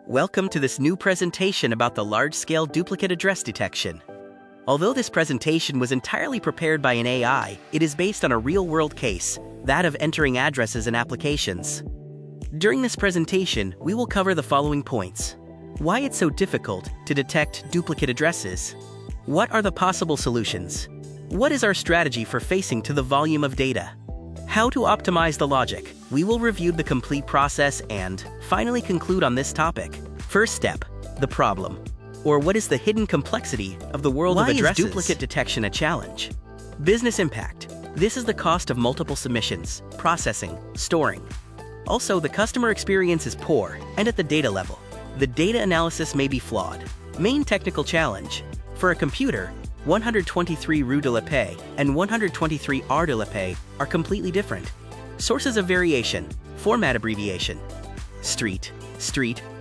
Welcome to this new presentation about the large-scale duplicate address detection. Although this presentation was entirely prepared by an AI, it is based on a real-world case, that of entering addresses in applications. During this presentation, we will cover the following points. Why it's so difficult to detect duplicate addresses. What are the possible solutions? What is our strategy for facing to the volume of data? How to optimize the logic. We will review the complete process and, finally, conclude on this topic. First step, the problem. Or what is the hidden complexity of the world of addresses? Why is duplicate detection a challenge? Business impact. This is the cost of multiple submissions, processing, storing. Also, the customer experience is poor, and at the data level. The data analysis may be flawed. Main technical challenge. For a computer, 123 rue de la paix and 123 r de la paix are completely different. Sources of variation, format abbreviation. Street,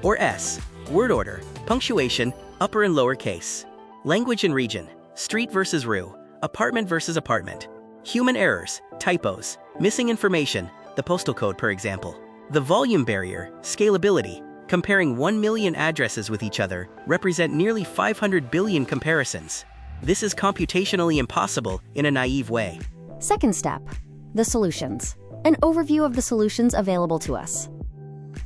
or S. Word order, punctuation, upper and lower case. Language and region, street versus rue, apartment versus apartment. Human errors, typos, missing information, the postal code per example. The volume barrier, scalability, comparing 1 million addresses with each other, represent nearly 500 billion comparisons. This is computationally impossible in a naive way. Second step, the solutions. An overview of the solutions available to us.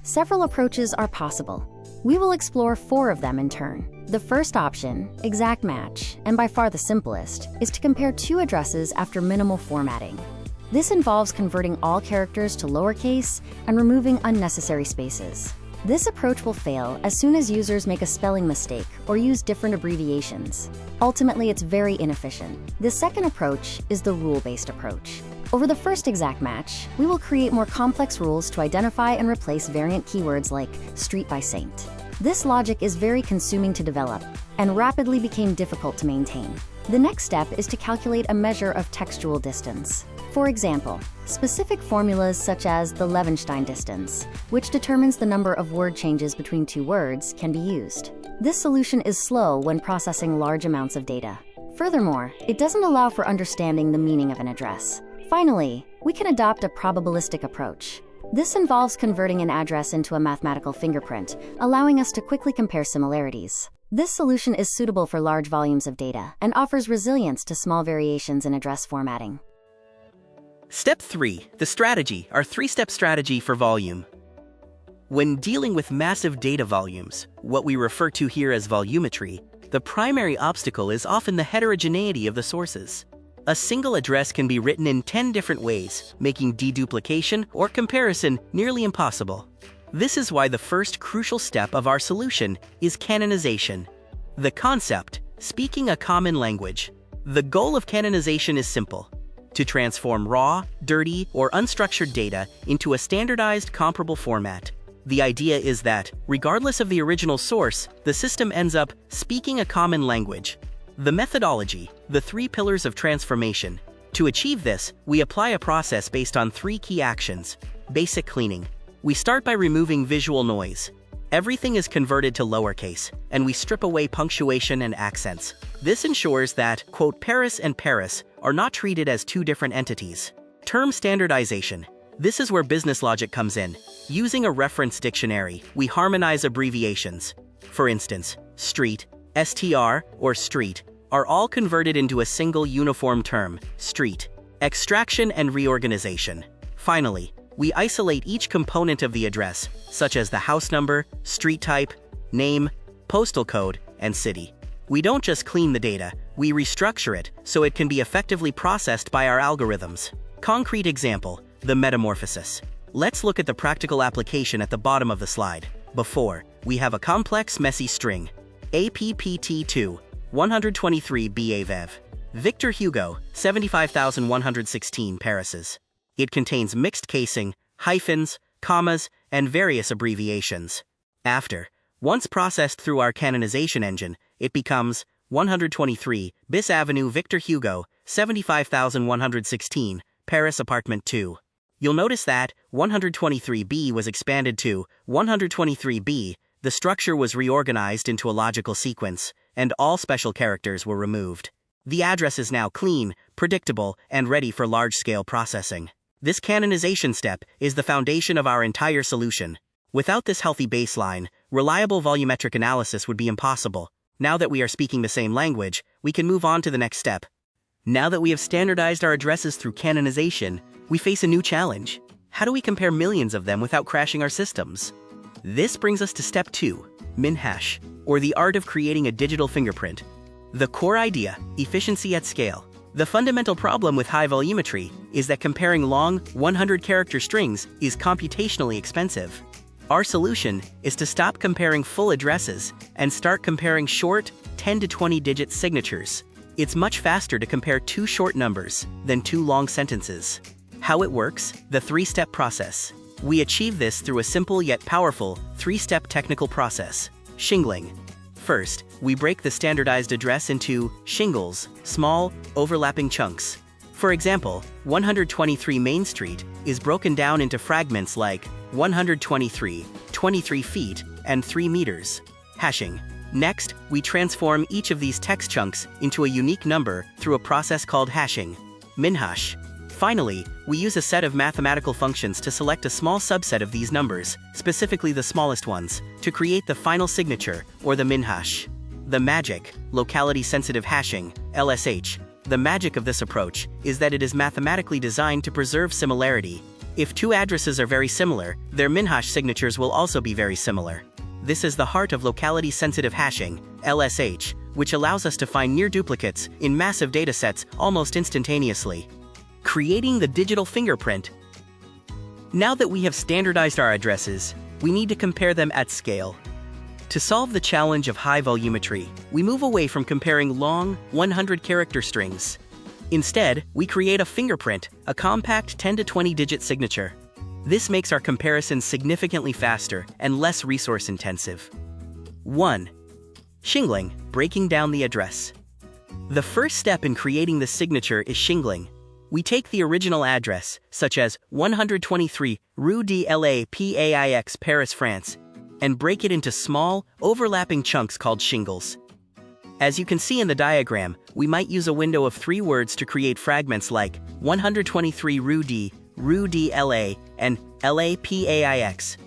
Several approaches are possible. We will explore 4 of them in turn. The first option, exact match, and by far the simplest, is to compare 2 addresses after minimal formatting. This involves converting all characters to lowercase and removing unnecessary spaces. This approach will fail as soon as users make a spelling mistake or use different abbreviations. Ultimately, it's very inefficient. The second approach is the rule-based approach. Over the first exact match, we will create more complex rules to identify and replace variant keywords like street by saint. This logic is very consuming to develop and rapidly became difficult to maintain. The next step is to calculate a measure of textual distance. For example, specific formulas such as the Levenshtein distance, which determines the number of word changes between 2 words, can be used. This solution is slow when processing large amounts of data. Furthermore, it doesn't allow for understanding the meaning of an address. Finally, we can adopt a probabilistic approach. This involves converting an address into a mathematical fingerprint, allowing us to quickly compare similarities. This solution is suitable for large volumes of data and offers resilience to small variations in address formatting. Step 3, the strategy, our 3-step strategy for volume. When dealing with massive data volumes, what we refer to here as volumetry, the primary obstacle is often the heterogeneity of the sources. A single address can be written in 10 different ways, making deduplication or comparison nearly impossible. This is why the first crucial step of our solution is canonization. The concept, speaking a common language. The goal of canonization is simple: to transform raw, dirty, or unstructured data into a standardized, comparable format. The idea is that, regardless of the original source, the system ends up speaking a common language. The methodology, the 3 pillars of transformation. To achieve this, we apply a process based on 3 key actions. Basic cleaning. We start by removing visual noise. Everything is converted to lowercase, and we strip away punctuation and accents. This ensures that, quote, Paris and Paris are not treated as 2 different entities. Term standardization. This is where business logic comes in. Using a reference dictionary, we harmonize abbreviations. For instance, street, STR, or street, are all converted into a single uniform term, street. Extraction and reorganization. Finally, we isolate each component of the address, such as the house number, street type, name, postal code, and city. We don't just clean the data, we restructure it so it can be effectively processed by our algorithms. Concrete example, the metamorphosis. Let's look at the practical application at the bottom of the slide. Before, we have a complex, messy string. APPT2, 123 BAVEV. Victor Hugo, 75,116 Parises. It contains mixed casing, hyphens, commas, and various abbreviations. Once processed through our canonization engine, it becomes 123 Bis Avenue Victor Hugo, 75,116, Paris Apartment 2. You'll notice that 123B was expanded to 123B, the structure was reorganized into a logical sequence, and all special characters were removed. The address is now clean, predictable, and ready for large-scale processing. This canonization step is the foundation of our entire solution. Without this healthy baseline, reliable volumetric analysis would be impossible. Now that we are speaking the same language, we can move on to the next step. Now that we have standardized our addresses through canonization, we face a new challenge. How do we compare millions of them without crashing our systems? This brings us to step 2, MinHash, or the art of creating a digital fingerprint. The core idea, efficiency at scale. The fundamental problem with high volumetry is that comparing long, 100-character strings is computationally expensive. Our solution is to stop comparing full addresses and start comparing short, 10 to 20-digit signatures. It's much faster to compare 2 short numbers than 2 long sentences. How it works? The 3-step process. We achieve this through a simple yet powerful 3-step technical process: shingling. First, we break the standardized address into shingles, small, overlapping chunks. For example, 123 Main Street is broken down into fragments like 123, 23 feet, and 3 meters. Hashing. Next, we transform each of these text chunks into a unique number through a process called hashing. MinHash. Finally, we use a set of mathematical functions to select a small subset of these numbers, specifically the smallest ones, to create the final signature, or the MinHash. The magic, locality-sensitive hashing, LSH. The magic of this approach is that it is mathematically designed to preserve similarity. If 2 addresses are very similar, their MinHash signatures will also be very similar. This is the heart of locality-sensitive hashing, LSH, which allows us to find near duplicates in massive datasets almost instantaneously. Creating the digital fingerprint. Now that we have standardized our addresses, we need to compare them at scale. To solve the challenge of high volumetry, we move away from comparing long, 100-character strings. Instead, we create a fingerprint, a compact 10 to 20-digit signature. This makes our comparisons significantly faster and less resource-intensive. 1. Shingling, breaking down the address. The first step in creating the signature is shingling. We take the original address, such as 123 Rue de la Paix, Paris, France, and break it into small, overlapping chunks called shingles. As you can see in the diagram, we might use a window of 3 words to create fragments like 123 Rue de la, and la Paix.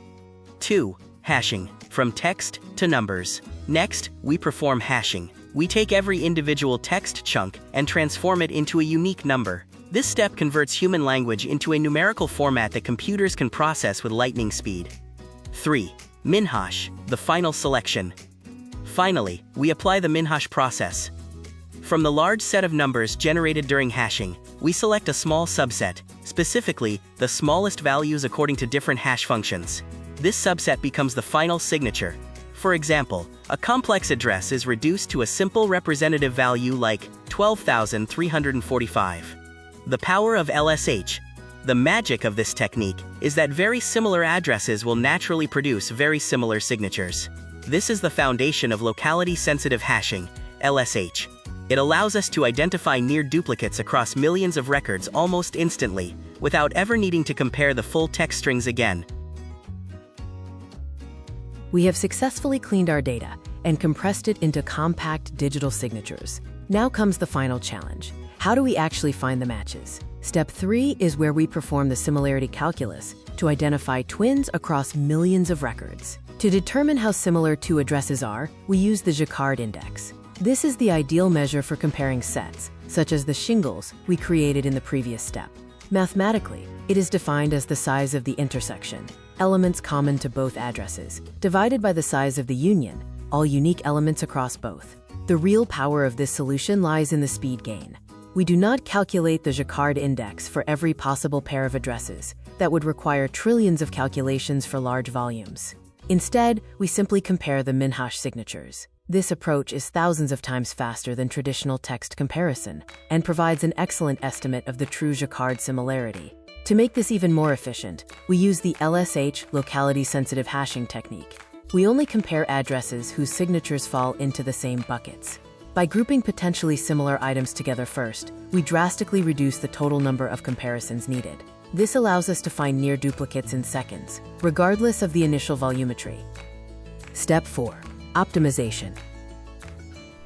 2. Hashing, from text to numbers. Next, we perform hashing. We take every individual text chunk and transform it into a unique number. This step converts human language into a numerical format that computers can process with lightning speed. 3. MinHash, the final selection. Finally, we apply the MinHash process. From the large set of numbers generated during hashing, we select a small subset, specifically the smallest values according to different hash functions. This subset becomes the final signature. For example, a complex address is reduced to a simple representative value like 12,345. The power of LSH. The magic of this technique is that very similar addresses will naturally produce very similar signatures. This is the foundation of locality-sensitive hashing, LSH. It allows us to identify near duplicates across millions of records almost instantly, without ever needing to compare the full text strings again. We have successfully cleaned our data and compressed it into compact digital signatures. Now comes the final challenge. How do we actually find the matches? Step 3 is where we perform the similarity calculus to identify twins across millions of records. To determine how similar 2 addresses are, we use the Geohash index. This is the ideal measure for comparing sets, such as the shingles we created in the previous step. Mathematically, it is defined as the size of the intersection, elements common to both addresses, divided by the size of the union, all unique elements across both. The real power of this solution lies in the speed gain. We do not calculate the Geohash index for every possible pair of addresses. That would require trillions of calculations for large volumes. Instead, we simply compare the MinHash signatures. This approach is thousands of times faster than traditional text comparison and provides an excellent estimate of the true Geohash similarity. To make this even more efficient, we use the LSH locality-sensitive hashing technique. We only compare addresses whose signatures fall into the same buckets. By grouping potentially similar items together first, we drastically reduce the total number of comparisons needed. This allows us to find near duplicates in seconds, regardless of the initial volumetry. Step 4. Optimization.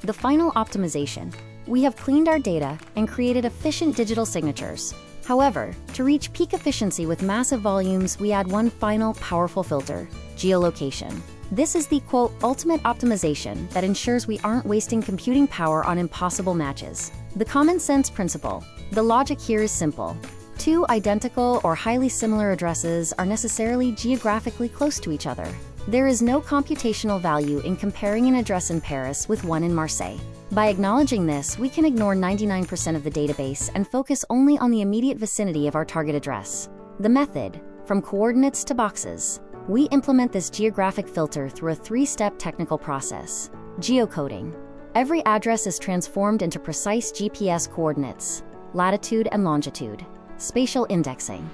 The final optimization. We have cleaned our data and created efficient digital signatures. However, to reach peak efficiency with massive volumes, we add one final powerful filter: geolocation. This is the, quote, ultimate optimization that ensures we aren't wasting computing power on impossible matches. The common sense principle. The logic here is simple. Two identical or highly similar addresses are necessarily geographically close to each other. There is no computational value in comparing an address in Paris with one in Marseille. By acknowledging this, we can ignore 99% of the database and focus only on the immediate vicinity of our target address. The method, from coordinates to boxes. We implement this geographic filter through a three-step technical process. Geocoding. Every address is transformed into precise GPS coordinates, latitude and longitude. Spatial indexing.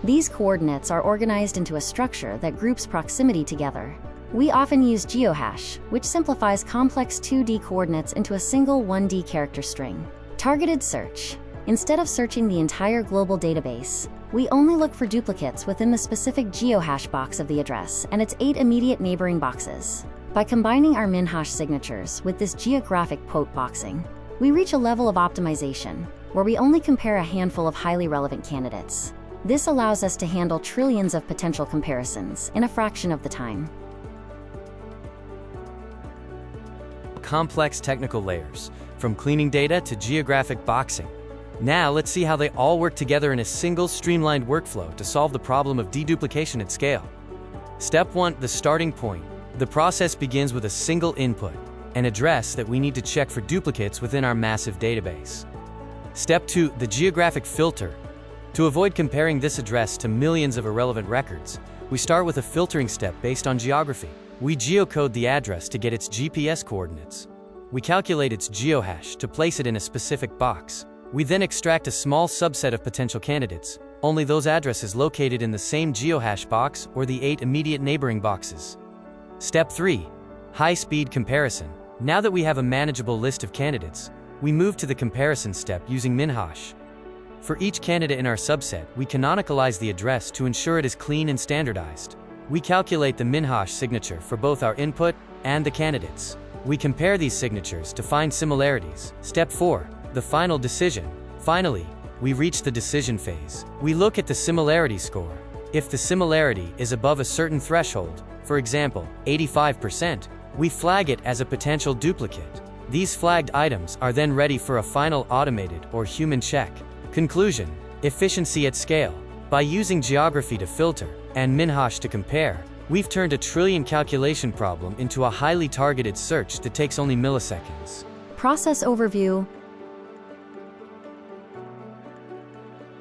These coordinates are organized into a structure that groups proximity together. We often use Geohash, which simplifies complex 2D coordinates into a single 1D character string. Targeted search. Instead of searching the entire global database, we only look for duplicates within the specific Geohash box of the address and its 8 immediate neighboring boxes. By combining our MinHash signatures with this geographic quote boxing, we reach a level of optimization where we only compare a handful of highly relevant candidates. This allows us to handle trillions of potential comparisons in a fraction of the time. Complex technical layers, from cleaning data to geographic boxing. Now let's see how they all work together in a single streamlined workflow to solve the problem of deduplication at scale. Step 1, the starting point. The process begins with a single input, an address that we need to check for duplicates within our massive database. Step 2, the geographic filter. To avoid comparing this address to millions of irrelevant records, we start with a filtering step based on geography. We geocode the address to get its GPS coordinates. We calculate its geohash to place it in a specific box. We then extract a small subset of potential candidates, only those addresses located in the same geohash box or the 8 immediate neighboring boxes. Step 3, high-speed comparison. Now that we have a manageable list of candidates, we move to the comparison step using MinHash. For each candidate in our subset, we canonicalize the address to ensure it is clean and standardized. We calculate the MinHash signature for both our input and the candidates. We compare these signatures to find similarities. Step 4, the final decision. Finally, we reach the decision phase. We look at the similarity score. If the similarity is above a certain threshold, for example, 85%, we flag it as a potential duplicate. These flagged items are then ready for a final automated or human check. Conclusion: efficiency at scale. By using geography to filter and MinHash to compare, we've turned a trillion calculation problem into a highly targeted search that takes only milliseconds. Process overview.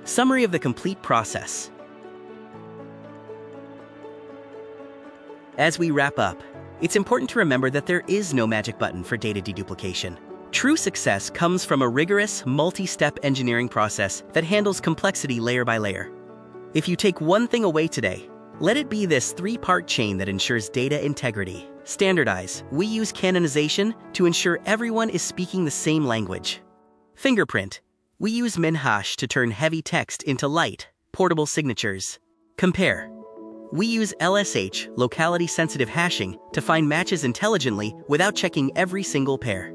Summary of the complete process. As we wrap up, it's important to remember that there is no magic button for data deduplication. True success comes from a rigorous, multi-step engineering process that handles complexity layer by layer. If you take one thing away today, let it be this 3-part chain that ensures data integrity. Standardize. We use canonization to ensure everyone is speaking the same language. Fingerprint. We use MinHash to turn heavy text into light, portable signatures. Compare. We use LSH, locality-sensitive hashing, to find matches intelligently without checking every single pair.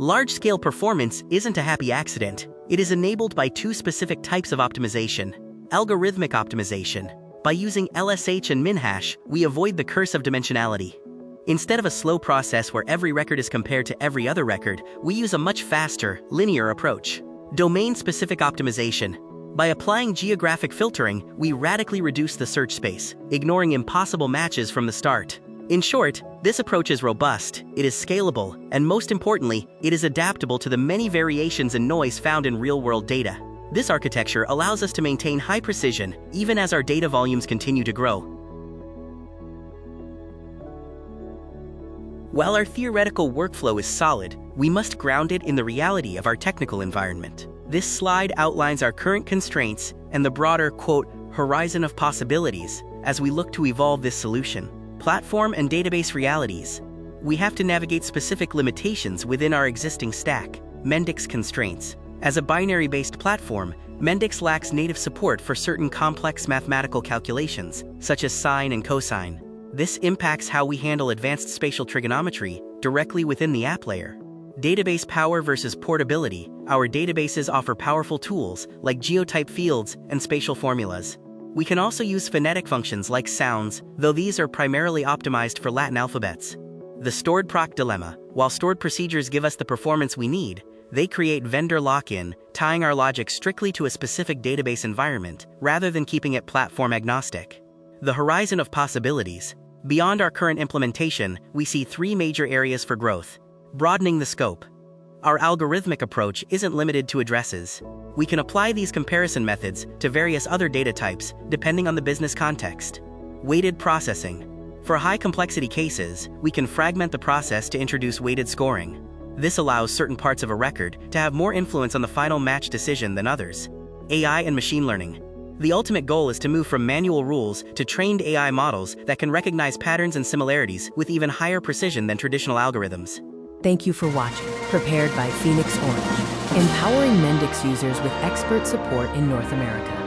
Large-scale performance isn't a happy accident. It is enabled by 2 specific types of optimization. Algorithmic optimization. By using LSH and MinHash, we avoid the curse of dimensionality. Instead of a slow process where every record is compared to every other record, we use a much faster, linear approach. Domain-specific optimization. By applying geographic filtering, we radically reduce the search space, ignoring impossible matches from the start. In short, this approach is robust, it is scalable, and most importantly, it is adaptable to the many variations and noise found in real-world data. This architecture allows us to maintain high precision, even as our data volumes continue to grow. While our theoretical workflow is solid, we must ground it in the reality of our technical environment. This slide outlines our current constraints and the broader, quote, horizon of possibilities as we look to evolve this solution. Platform and database realities. We have to navigate specific limitations within our existing stack. Mendix constraints. As a binary-based platform, Mendix lacks native support for certain complex mathematical calculations, such as sine and cosine. This impacts how we handle advanced spatial trigonometry directly within the app layer. Database power versus portability. Our databases offer powerful tools like geotype fields and spatial formulas. We can also use phonetic functions like sounds, though these are primarily optimized for Latin alphabets. The stored proc dilemma: while stored procedures give us the performance we need, they create vendor lock-in, tying our logic strictly to a specific database environment, rather than keeping it platform agnostic. The horizon of possibilities. Beyond our current implementation, we see three major areas for growth. Broadening the scope. Our algorithmic approach isn't limited to addresses. We can apply these comparison methods to various other data types, depending on the business context. Weighted processing. For high-complexity cases, we can fragment the process to introduce weighted scoring. This allows certain parts of a record to have more influence on the final match decision than others. AI and machine learning. The ultimate goal is to move from manual rules to trained AI models that can recognize patterns and similarities with even higher precision than traditional algorithms. Thank you for watching. Prepared by Phoenix Orange, empowering Mendix users with expert support in North America.